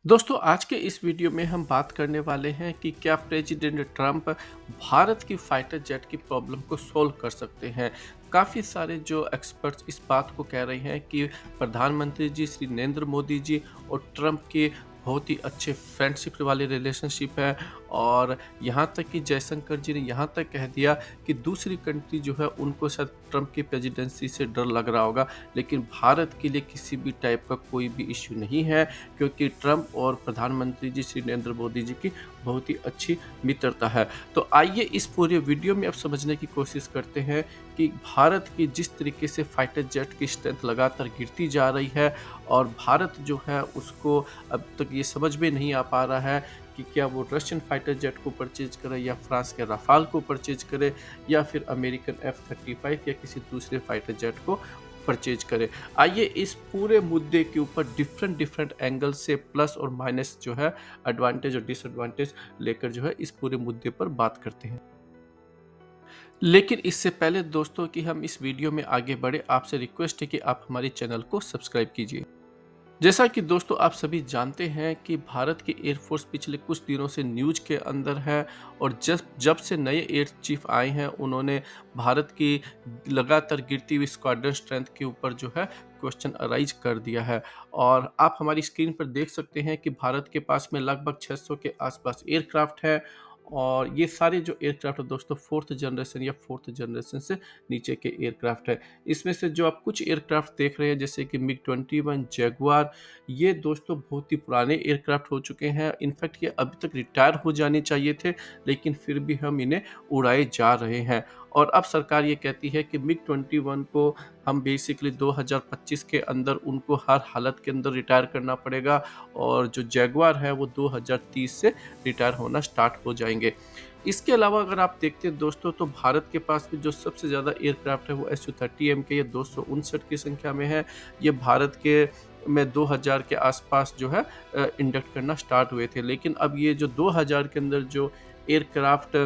दोस्तों आज के इस वीडियो में हम बात करने वाले हैं कि क्या प्रेसिडेंट ट्रंप भारत की फाइटर जेट की प्रॉब्लम को सोल्व कर सकते हैं। काफ़ी सारे जो एक्सपर्ट्स इस बात को कह रहे हैं कि प्रधानमंत्री जी श्री नरेंद्र मोदी जी और ट्रंप के बहुत ही अच्छे फ्रेंडशिप वाले रिलेशनशिप है। और यहाँ तक कि जयशंकर जी ने यहाँ तक कह दिया कि दूसरी कंट्री जो है उनको शायद ट्रंप की प्रेसिडेंसी से डर लग रहा होगा, लेकिन भारत के लिए किसी भी टाइप का कोई भी इश्यू नहीं है, क्योंकि ट्रंप और प्रधानमंत्री जी श्री नरेंद्र मोदी जी की बहुत ही अच्छी मित्रता है। तो आइए इस पूरे वीडियो में अब समझने की कोशिश करते हैं कि भारत की जिस तरीके से फाइटर जेट की स्ट्रेंथ लगातार गिरती जा रही है और भारत जो है उसको अब तक ये समझ में नहीं आ पा रहा है कि क्या वो रशियन फाइटर जेट को परचेज करे या फ्रांस के राफाल को परचेज करे या फिर अमेरिकन F-35 या किसी दूसरे फाइटर जेट को परचेज करे। आइए इस पूरे मुद्दे के ऊपर डिफरेंट डिफरेंट एंगल से प्लस और माइनस जो है, एडवांटेज और डिसएडवांटेज लेकर जो है इस पूरे मुद्दे पर बात करते हैं। लेकिन इससे पहले दोस्तों कि हम इस वीडियो में आगे बढ़े, आपसे रिक्वेस्ट है कि आप हमारे चैनल को सब्सक्राइब कीजिए। जैसा कि दोस्तों आप सभी जानते हैं कि भारत की एयरफोर्स पिछले कुछ दिनों से न्यूज के अंदर है। और जब जब से नए एयर चीफ आए हैं उन्होंने भारत की लगातार गिरती हुई स्क्वाड्रन स्ट्रेंथ के ऊपर जो है क्वेश्चन अराइज कर दिया है। और आप हमारी स्क्रीन पर देख सकते हैं कि भारत के पास में लगभग 600 के आसपास एयरक्राफ्ट है। और ये सारे जो एयरक्राफ्ट है दोस्तों फोर्थ जनरेशन या फोर्थ जनरेशन से नीचे के एयरक्राफ्ट है। इसमें से जो आप कुछ एयरक्राफ्ट देख रहे हैं जैसे कि मिग-21 जगुआर, ये दोस्तों बहुत ही पुराने एयरक्राफ्ट हो चुके हैं। इनफैक्ट ये अभी तक रिटायर हो जाने चाहिए थे, लेकिन फिर भी हम इन्हें उड़ाए जा रहे हैं। और अब सरकार ये कहती है कि मिग-21 को हम बेसिकली 2025 के अंदर उनको हर हालत के अंदर रिटायर करना पड़ेगा और जो जगुआर है वो 2030 से रिटायर होना स्टार्ट हो जाएंगे। इसके अलावा अगर आप देखते हैं दोस्तों तो भारत के पास में जो सबसे ज़्यादा एयरक्राफ्ट है वो Su-30M के, ये 259 की संख्या में है। ये भारत के में 2000 के आसपास जो है इंडक्ट करना स्टार्ट हुए थे, लेकिन अब ये जो 2000 के अंदर जो एयरक्राफ्ट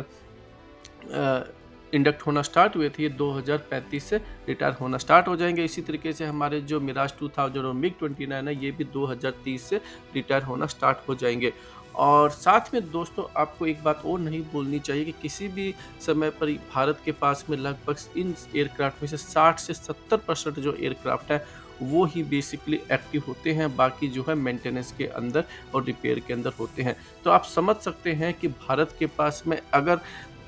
इंडक्ट होना स्टार्ट हुए थे, ये 2035 से रिटायर होना स्टार्ट हो जाएंगे। इसी तरीके से हमारे जो मिराज 2000 और मिग-29 है ये भी 2030 से रिटायर होना स्टार्ट हो जाएंगे। और साथ में दोस्तों आपको एक बात और नहीं भूलनी चाहिए कि किसी भी समय पर भारत के पास में लगभग इन एयरक्राफ्ट में से 60 से 70% जो एयरक्राफ्ट है वो ही बेसिकली एक्टिव होते हैं, बाकी जो है मेंटेनेंस के अंदर और रिपेयर के अंदर होते हैं। तो आप समझ सकते हैं कि भारत के पास में अगर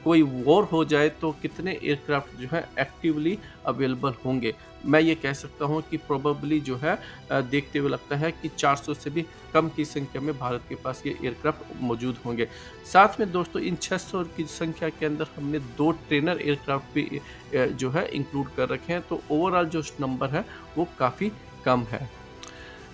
कोई वॉर हो जाए तो कितने एयरक्राफ्ट जो है एक्टिवली अवेलेबल होंगे। मैं ये कह सकता हूँ कि प्रोबेबली जो है देखते हुए लगता है कि 400 से भी कम की संख्या में भारत के पास ये एयरक्राफ्ट मौजूद होंगे। साथ में दोस्तों इन 600 की संख्या के अंदर हमने 2 ट्रेनर एयरक्राफ्ट भी जो है इंक्लूड कर रखे हैं, तो ओवरऑल जो नंबर है वो काफ़ी कम है।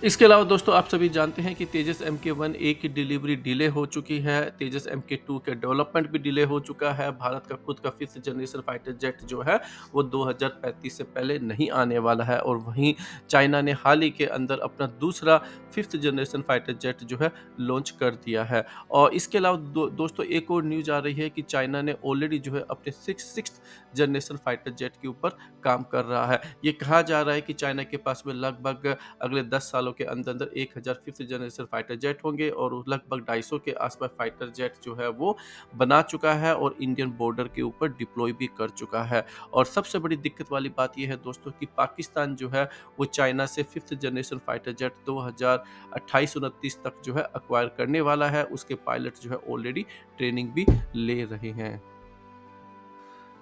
इसके अलावा दोस्तों आप सभी जानते हैं कि तेजस MK-1A की डिलीवरी डिले हो चुकी है। तेजस MK-2 के डेवलपमेंट भी डिले हो चुका है। भारत का खुद का 5th जनरेशन फाइटर जेट जो है वो 2035 से पहले नहीं आने वाला है। और वहीं चाइना ने हाल ही के अंदर अपना दूसरा 5th जनरेशन फाइटर जेट जो है लॉन्च कर दिया है। और इसके अलावा दोस्तों एक और न्यूज़ आ रही है कि चाइना ने ऑलरेडी जो है अपने 6th जनरेशन फाइटर जेट के ऊपर काम कर रहा है। ये कहा जा रहा है कि चाइना के पास में लगभग अगले 10 सालों के अंदर 1000 5th जनरेशन फाइटर जेट होंगे और लगभग 250 के आसपास फाइटर जेट जो है वो बना चुका है और इंडियन बॉर्डर के ऊपर डिप्लॉय भी कर चुका है। और सबसे बड़ी दिक्कत वाली बात यह है दोस्तों कि पाकिस्तान जो है वो चाइना से 5th जनरेशन फाइटर जेट 2028-29 तक जो है अक्वायर करने वाला है। उसके पायलट जो है ऑलरेडी ट्रेनिंग भी ले रहे हैं।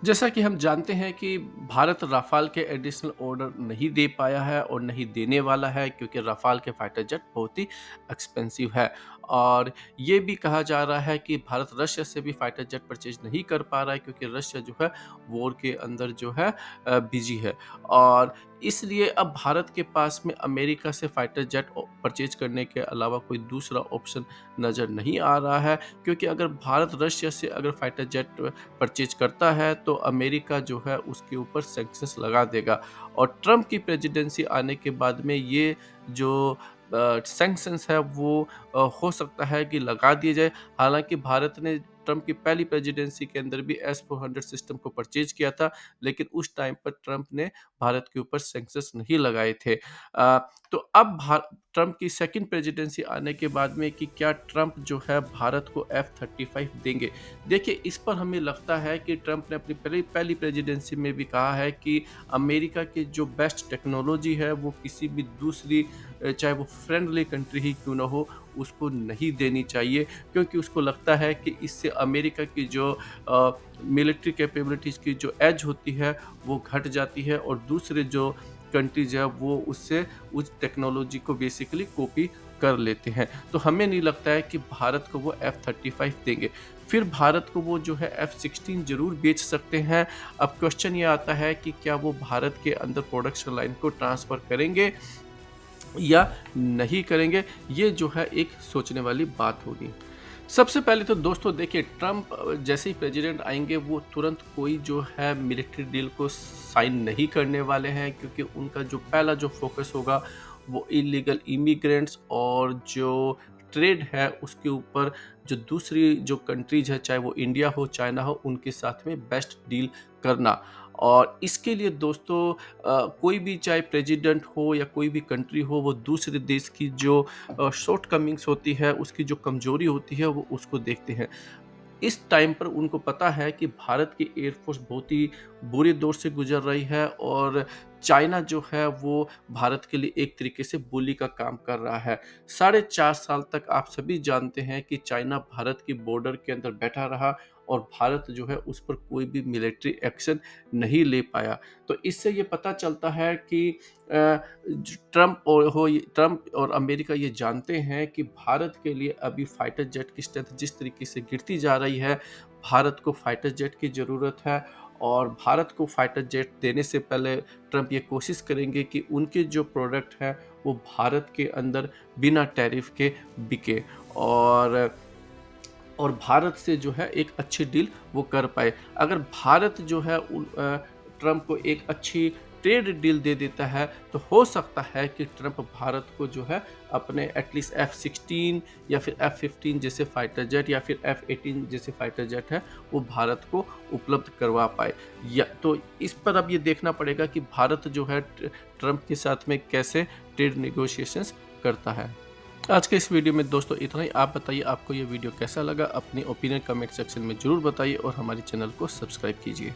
जैसा कि हम जानते हैं कि भारत राफाल के एडिशनल ऑर्डर नहीं दे पाया है और नहीं देने वाला है, क्योंकि राफाल के फाइटर जेट बहुत ही एक्सपेंसिव है। और ये भी कहा जा रहा है कि भारत रशिया से भी फाइटर जेट परचेज नहीं कर पा रहा है, क्योंकि रशिया जो है वॉर के अंदर जो है बिजी है। और इसलिए अब भारत के पास में अमेरिका से फाइटर जेट परचेज करने के अलावा कोई दूसरा ऑप्शन नज़र नहीं आ रहा है, क्योंकि अगर भारत रशिया से अगर फाइटर जेट परचेज करता है तो अमेरिका जो है उसके ऊपर सैंक्शंस लगा देगा। और ट्रंप की प्रेसिडेंसी आने के बाद में ये जो सैंक्शंस है वो हो सकता है कि लगा दिए जाए। हालांकि भारत ने ट्रंप की पहली प्रेसिडेंसी के अंदर भी S-400 सिस्टम को परचेज किया था, लेकिन उस टाइम पर ट्रंप ने भारत के ऊपर सैंक्शंस नहीं लगाए थे। तो अब ट्रंप की सेकंड प्रेसिडेंसी आने के बाद में कि क्या ट्रंप जो है भारत को F-35 देंगे? देखिए, इस पर हमें लगता है कि ट्रंप ने अपनी पहली प्रेसिडेंसी में भी कहा है कि अमेरिका की जो बेस्ट टेक्नोलॉजी है वो किसी भी दूसरी चाहे वो फ्रेंडली कंट्री ही क्यों ना हो, उसको नहीं देनी चाहिए, क्योंकि उसको लगता है कि इससे अमेरिका की जो मिलिट्री कैपेबिलिटीज़ की जो एज होती है वो घट जाती है और दूसरे जो कंट्रीज़ है वो उससे उस टेक्नोलॉजी को बेसिकली कॉपी कर लेते हैं। तो हमें नहीं लगता है कि भारत को वो F-35 देंगे। फिर भारत को वो जो है F-16 ज़रूर बेच सकते हैं। अब क्वेश्चन ये आता है कि क्या वो भारत के अंदर प्रोडक्शन लाइन को ट्रांसफ़र करेंगे या नहीं करेंगे? ये जो है एक सोचने वाली बात होगी। सबसे पहले तो दोस्तों देखिए, ट्रंप जैसे ही प्रेसिडेंट आएँगे वो तुरंत कोई जो है मिलिट्री डील को साइन नहीं करने वाले हैं, क्योंकि उनका जो पहला जो फ़ोकस होगा वो इल्लीगल इमिग्रेंट्स और जो ट्रेड है उसके ऊपर जो दूसरी जो कंट्रीज़ है, चाहे वो इंडिया हो, चाइना हो, उनके साथ में बेस्ट डील करना। और इसके लिए दोस्तों कोई भी चाहे प्रेसिडेंट हो या कोई भी कंट्री हो, वो दूसरे देश की जो शॉर्टकमिंग्स होती है, उसकी जो कमज़ोरी होती है वो उसको देखते हैं। इस टाइम पर उनको पता है कि भारत की एयरफोर्स बहुत ही बुरे दौर से गुजर रही है और चाइना जो है वो भारत के लिए एक तरीके से बुली का काम कर रहा है। साढ़े 4 साल तक आप सभी जानते हैं कि चाइना भारत की बॉर्डर के अंदर बैठा रहा और भारत जो है उस पर कोई भी मिलिट्री एक्शन नहीं ले पाया। तो इससे ये पता चलता है कि ट्रंप और अमेरिका ये जानते हैं कि भारत के लिए अभी फाइटर जेट की स्ट्रेंथ जिस तरीके से गिरती जा रही है, भारत को फाइटर जेट की ज़रूरत है और भारत को फाइटर जेट देने से पहले ट्रंप ये कोशिश करेंगे कि उनके जो प्रोडक्ट हैं वो भारत के अंदर बिना टैरिफ के बिके और भारत से जो है एक अच्छी डील वो कर पाए। अगर भारत जो है ट्रंप को एक अच्छी ट्रेड डील दे देता है, तो हो सकता है कि ट्रंप भारत को जो है अपने एटलीस्ट F-16 या फिर F-15 जैसे फाइटर जेट या फिर F-18 जैसे फाइटर जेट है, वो भारत को उपलब्ध करवा पाए। या तो इस पर अब ये देखना पड़ेगा कि भारत जो है ट्रंप के साथ में कैसे ट्रेड नेगोशिएशंस करता है। आज के इस वीडियो में दोस्तों इतना ही। आप बताइए आपको ये वीडियो कैसा लगा? अपनी ओपिनियन कमेंट सेक्शन में ज़रूर बताइए और हमारे चैनल को सब्सक्राइब कीजिए।